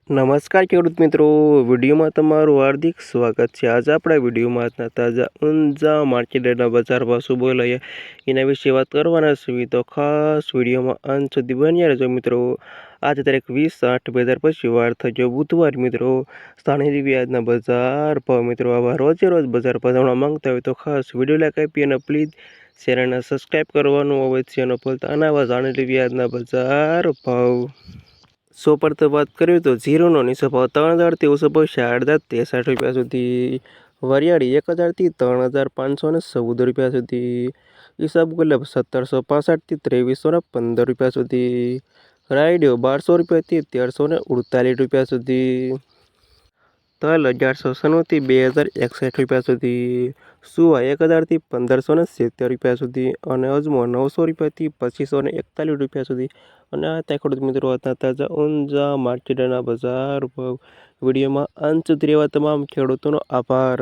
નમસ્કાર ખેડૂત મિત્રો, વિડીયોમાં તમારું હાર્દિક સ્વાગત છે। આજે આપણા વિડીયોમાં આજના તાજા ઊંઝા માર્કેટના બજાર ભાવ શું બોલાયા એના વિશે વાત કરવાના છીએ, તો ખાસ વિડીયોમાં અંત સુધી બન્યા રહેજો મિત્રો। આજે તારીખ 20/8/2025 વાર થયો બુધવાર મિત્રો। સ્થાનિક વ્યાજના બજાર ભાવ મિત્રો આવા રોજે રોજ બજાર ભાવ જાણવા માંગતા હોય તો ખાસ વિડીયો લાઈક આપી અને પ્લીઝ ચેનલને સબસ્ક્રાઈબ કરવાનું અવશ્ય ન ભૂલતા। અને આવા જાણેલી વ્યાજના બજાર ભાવ પર તો વાત કરીએ તો જીરોનો નીચો ભાવ 3000થી ઊંચો ભાવ 4063 રૂપિયા સુધી, વરિયાળી 1000થી 3514 રૂપિયા સુધી, ઈસબગુલ 1765થી 2315 રૂપિયા સુધી, રાયડિયો 1200 રૂપિયાથી 1348 રૂપિયા સુધી, તલ 1196થી 2061 રૂપિયા સુધી, સુવા 1000થી 1570 રૂપિયા સુધી, અને અજમો 900 રૂપિયાથી 2541 રૂપિયા સુધી। અને આ ત્યાં ખેડૂત મિત્રો હતા તાજા ઊંઝા માર્કેટના બજાર ભાવ। વિડીયોમાં અંત સુધી રહેવા તમામ ખેડૂતોનો આભાર।